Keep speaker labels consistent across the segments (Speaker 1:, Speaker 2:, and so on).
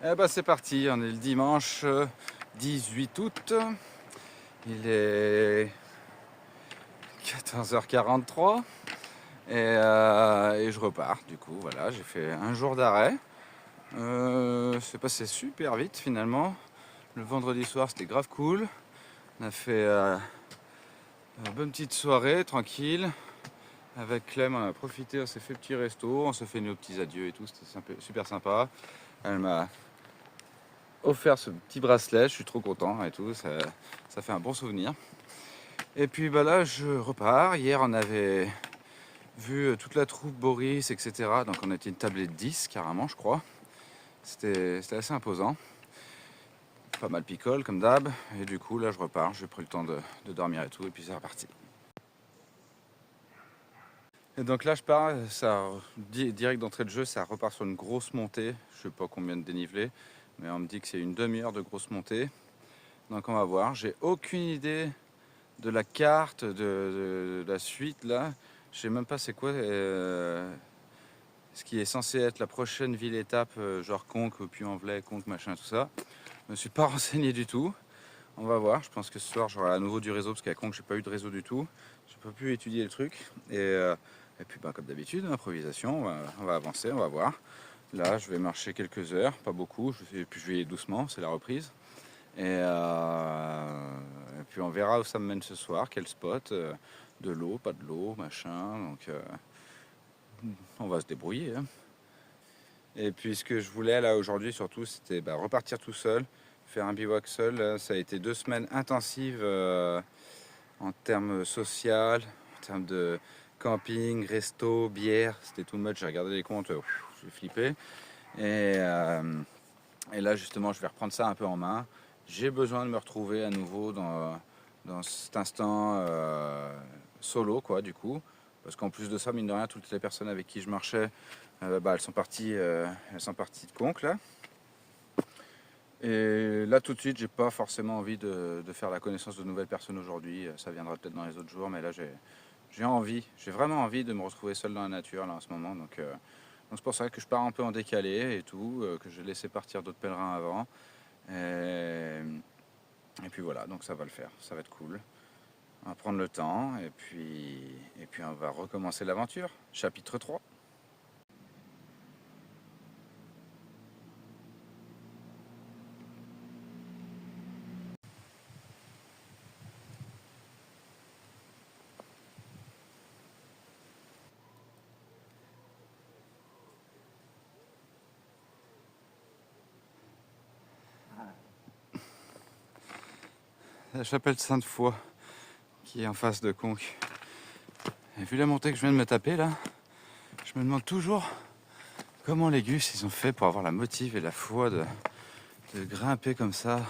Speaker 1: Eh ben c'est parti, on est le dimanche 18 août. Il est 14h43 et je repars. Du coup, voilà, j'ai fait un jour d'arrêt. C'est passé super vite finalement. Le vendredi soir, c'était grave cool. On a fait une bonne petite soirée tranquille. Avec Clem, on a profité, on s'est fait petit resto, on s'est fait nos petits adieux et tout, c'était super sympa. Elle m'a offert ce petit bracelet, je suis trop content et tout, ça fait un bon souvenir. Et puis bah là je repars, hier on avait vu toute la troupe Boris, etc. Donc on était une tablée de 10 carrément je crois. C'était assez imposant. Pas mal picole comme d'hab. Et du coup là je repars, j'ai pris le temps de dormir et tout et puis c'est reparti. Et donc là je pars, ça direct d'entrée de jeu, ça repart sur une grosse montée. Je sais pas combien de dénivelé, mais on me dit que c'est une demi-heure de grosse montée. Donc on va voir. J'ai aucune idée de la carte, de la suite là. Je sais même pas c'est quoi ce qui est censé être la prochaine ville étape, genre Conques, Puy-en-Velay, Conques, machin, tout ça. Je me suis pas renseigné du tout. On va voir. Je pense que ce soir j'aurai à nouveau du réseau parce qu'à Conques j'ai pas eu de réseau du tout. J'ai pas pu étudier le truc. Et puis bah, comme d'habitude, improvisation, on va avancer, on va voir. Là je vais marcher quelques heures, pas beaucoup, et puis je vais y aller doucement, c'est la reprise. Et puis on verra où ça me mène ce soir, quel spot, de l'eau, pas de l'eau, machin. Donc on va se débrouiller. Hein. Et puis ce que je voulais là aujourd'hui surtout, c'était repartir tout seul, faire un bivouac seul. Là, ça a été 2 semaines intensives en termes social, en termes de camping, resto, bière. C'était too much. J'ai regardé les comptes, j'ai flippé. Et, euh, et là justement, je vais reprendre ça un peu en main. J'ai besoin de me retrouver à nouveau dans cet instant solo, quoi, du coup. Parce qu'en plus de ça, mine de rien, toutes les personnes avec qui je marchais, elles sont parties de Conques, là. Et là, tout de suite, j'ai pas forcément envie de faire la connaissance de nouvelles personnes aujourd'hui. Ça viendra peut-être dans les autres jours, mais là, j'ai vraiment envie de me retrouver seul dans la nature, là, en ce moment. Donc c'est pour ça que je pars un peu en décalé et tout, que j'ai laissé partir d'autres pèlerins avant. Et puis voilà, donc ça va le faire, ça va être cool. On va prendre le temps et puis on va recommencer l'aventure. Chapitre 3. La chapelle Sainte-Foy qui est en face de Conques. Et vu la montée que je viens de me taper là, je me demande toujours comment les Gus ils ont fait pour avoir la motive et la foi de grimper comme ça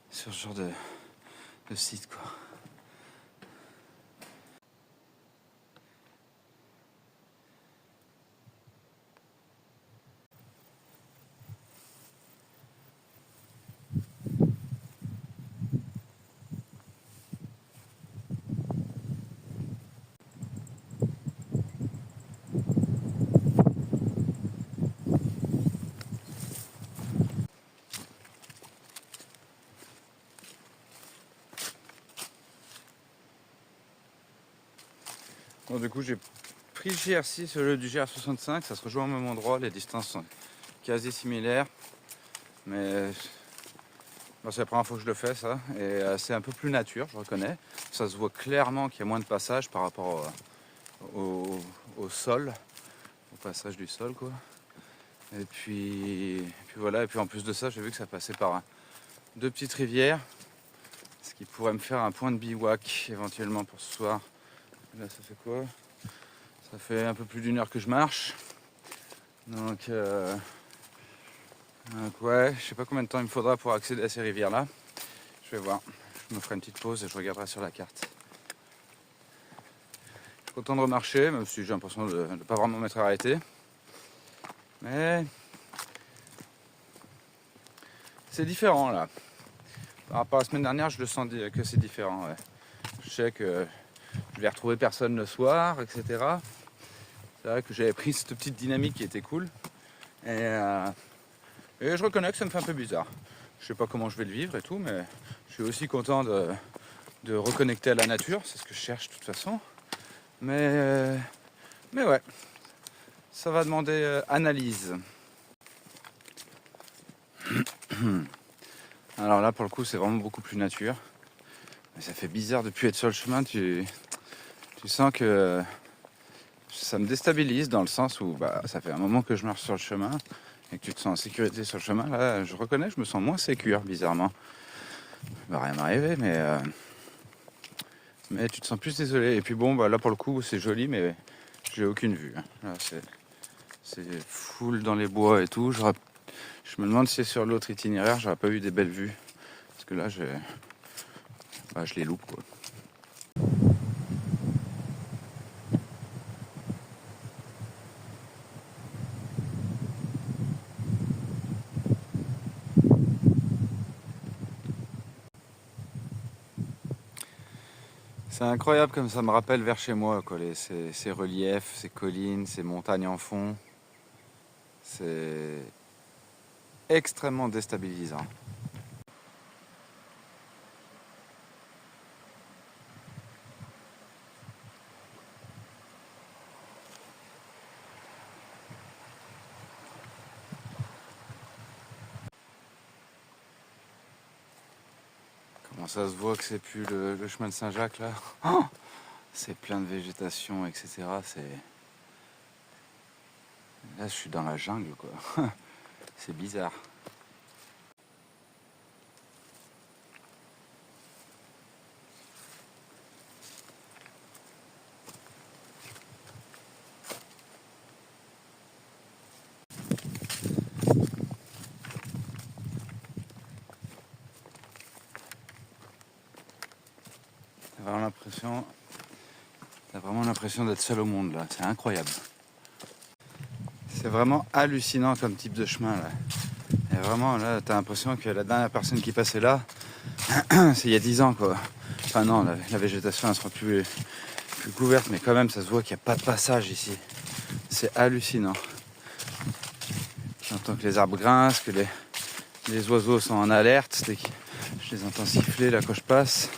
Speaker 1: sur ce genre de site quoi. Bon, du coup j'ai pris le GR6 au lieu du GR65, ça se rejoint au même endroit, les distances sont quasi similaires. Mais c'est la première fois que je le fais ça. Et c'est un peu plus nature, je reconnais. Ça se voit clairement qu'il y a moins de passage par rapport au sol, au passage du sol quoi. Et puis voilà, et puis en plus de ça, j'ai vu que ça passait par 2 petites rivières, ce qui pourrait me faire un point de bivouac éventuellement pour ce soir. Là, ça fait quoi? Ça fait un peu plus d'1 heure que je marche. Donc ouais, je sais pas combien de temps il me faudra pour accéder à ces rivières-là. Je vais voir. Je me ferai une petite pause et je regarderai sur la carte. Je suis content de remarcher, même si j'ai l'impression de ne pas vraiment m'être arrêté. Mais c'est différent là. Par rapport à la semaine dernière, je le sens que c'est différent. Ouais. Je sais que je vais retrouver personne le soir, etc. C'est vrai que j'avais pris cette petite dynamique qui était cool. Et Et je reconnais que ça me fait un peu bizarre. Je sais pas comment je vais le vivre et tout, mais je suis aussi content de reconnecter à la nature, c'est ce que je cherche de toute façon. Mais ouais, ça va demander analyse. Alors là, pour le coup, c'est vraiment beaucoup plus nature. Mais ça fait bizarre de plus être sur le chemin. Tu sens que ça me déstabilise dans le sens où ça fait un moment que je marche sur le chemin et que tu te sens en sécurité sur le chemin. Là, je reconnais que je me sens moins sécure, bizarrement. Il va rien m'arriver, mais tu te sens plus désolé. Et puis bon, là pour le coup, c'est joli, mais j'ai aucune vue. Là, c'est full dans les bois et tout. Je me demande si sur l'autre itinéraire, j'aurais pas eu des belles vues. Parce que là, je les loupe, quoi. C'est incroyable comme ça me rappelle vers chez moi, quoi, ces reliefs, ces collines, ces montagnes en fond. C'est extrêmement déstabilisant. Comment ça se voit que c'est plus le chemin de Saint-Jacques là? Oh, c'est plein de végétation, etc. Là, je suis dans la jungle, quoi. C'est bizarre. T'as vraiment l'impression d'être seul au monde là. C'est incroyable. C'est vraiment hallucinant comme type de chemin là. Et vraiment là, t'as l'impression que la dernière personne qui passait là, c'est il y a 10 ans, quoi. Enfin non, la végétation elle sera plus couverte, mais quand même ça se voit qu'il n'y a pas de passage ici. C'est hallucinant. J'entends que les arbres grincent, que les oiseaux sont en alerte. Je les entends siffler là quand je passe.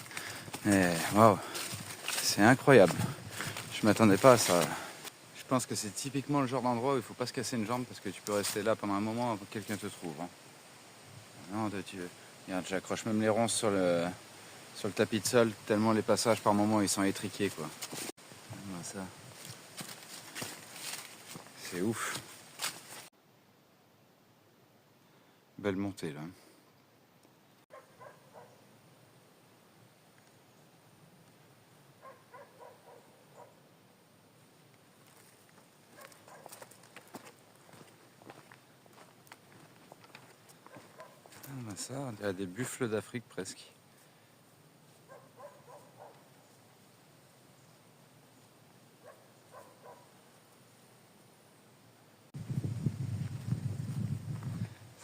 Speaker 1: Et waouh, c'est incroyable. Je m'attendais pas à ça. Je pense que c'est typiquement le genre d'endroit où il faut pas se casser une jambe parce que tu peux rester là pendant un moment avant que quelqu'un te trouve. Hein. Non, regarde, j'accroche même les ronces sur le tapis de sol tellement les passages par moment ils sont étriqués, quoi. Ça, c'est ouf. Belle montée là. Ça, on dirait des buffles d'Afrique presque.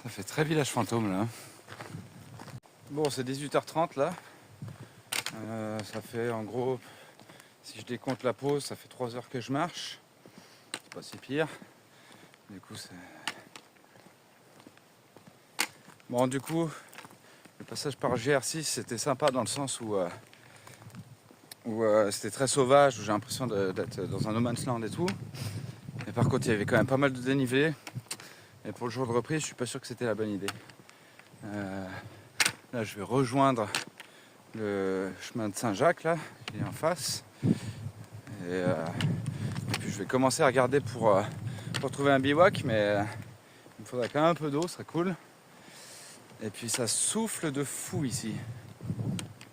Speaker 1: Ça fait très village fantôme là. Bon, c'est 18h30 là. Ça fait en gros, si je décompte la pause, ça fait 3 heures que je marche. C'est pas si pire. Du coup, c'est... Bon, du coup, le passage par GR6, c'était sympa dans le sens où c'était très sauvage, où j'ai l'impression d'être dans un no man's land et tout. Et par contre, il y avait quand même pas mal de dénivelé. Et pour le jour de reprise, je suis pas sûr que c'était la bonne idée. Là, je vais rejoindre le chemin de Saint-Jacques, là, qui est en face. Et puis je vais commencer à regarder pour trouver un bivouac, mais il me faudra quand même un peu d'eau, ce serait cool. Et puis ça souffle de fou ici.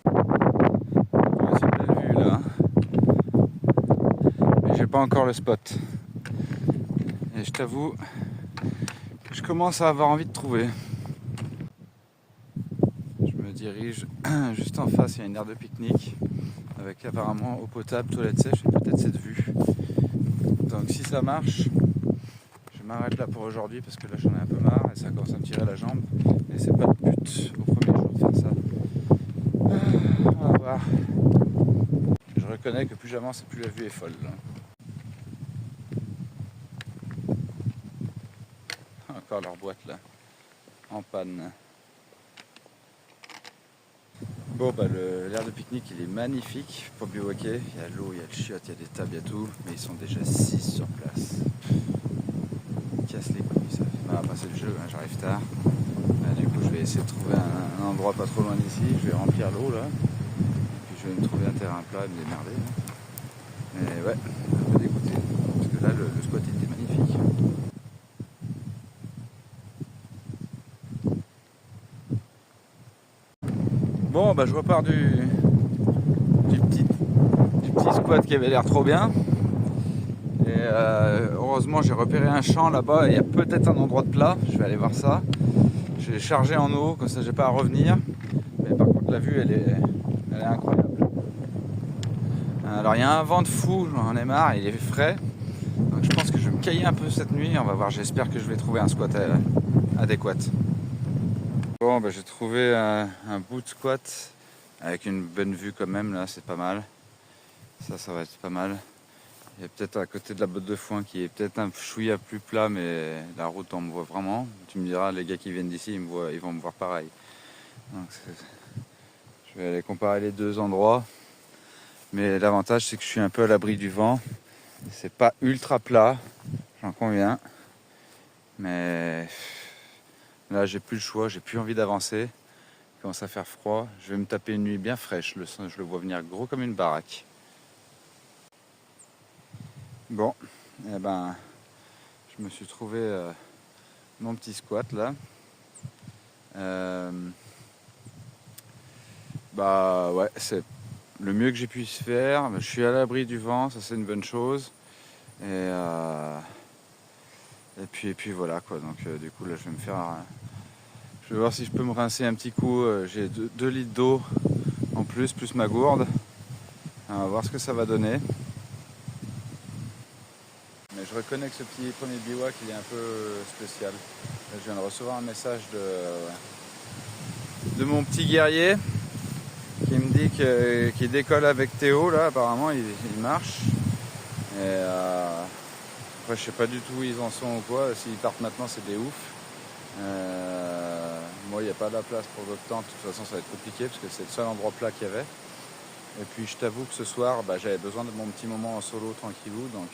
Speaker 1: C'est une belle vue là. Mais j'ai pas encore le spot. Et je t'avoue que je commence à avoir envie de trouver. Je me dirige juste en face, il y a une aire de pique-nique avec apparemment eau potable, toilette sèche et peut-être cette vue. Donc si ça marche, je m'arrête là pour aujourd'hui parce que là j'en ai un peu marre et ça commence à me tirer la jambe. Et c'est pas le but au premier jour de faire ça. On va voir. Je reconnais que plus j'avance et plus la vue est folle. Encore leur boîte là. en panne. Bon bah l'air de pique-nique il est magnifique pour bivouaquer. Il y a l'eau, il y a le chiotte, il y a des tables, il y a tout. Mais ils sont déjà 6 sur place. Ils cassent les couilles ça. Ah bah c'est le jeu, hein, j'arrive tard. Du coup je vais essayer de trouver un endroit pas trop loin d'ici. Je vais remplir l'eau là. Et puis je vais me trouver un terrain plat et me démerder. Mais ouais, un peu dégoûté. Parce que là le squat était magnifique. Bon bah je repars du petit squat qui avait l'air trop bien. Et heureusement j'ai repéré un champ là-bas, il y a peut-être un endroit de plat, je vais aller voir ça. J'ai chargé en eau, comme ça j'ai pas à revenir. Mais par contre la vue elle est incroyable. Alors il y a un vent de fou, j'en ai marre, il est frais. Donc je pense que je vais me cailler un peu cette nuit, on va voir, j'espère que je vais trouver un squat adéquat. Bon bah j'ai trouvé un bout de squat avec une bonne vue quand même, là c'est pas mal. Ça va être pas mal. Il y a peut-être à côté de la botte de foin qui est peut-être un chouïa plus plat, mais la route on me voit vraiment. Tu me diras, les gars qui viennent d'ici, ils vont me voir pareil. Donc, je vais aller comparer les deux endroits. Mais l'avantage c'est que je suis un peu à l'abri du vent. C'est pas ultra plat, j'en conviens. Mais là j'ai plus le choix, j'ai plus envie d'avancer. Il commence à faire froid. Je vais me taper une nuit bien fraîche. Je le vois venir gros comme une baraque. Bon, eh ben, je me suis trouvé mon petit squat là. Bah ouais, c'est le mieux que j'ai pu se faire. Je suis à l'abri du vent, ça c'est une bonne chose. Et puis voilà quoi. Donc du coup là je vais me faire. Je vais voir si je peux me rincer un petit coup. J'ai 2 litres d'eau en plus ma gourde. On va voir ce que ça va donner. Mais je reconnais que ce petit premier bivouac il est un peu spécial. Là, je viens de recevoir un message de mon petit guerrier qui me dit qu'il décolle avec Théo là, apparemment il marche. Et après je sais pas du tout où ils en sont ou quoi, s'ils partent maintenant c'est des oufs. Moi il n'y a pas de la place pour d'autres tentes, de toute façon ça va être compliqué parce que c'est le seul endroit plat qu'il y avait. Et puis je t'avoue que ce soir j'avais besoin de mon petit moment en solo tranquillou, donc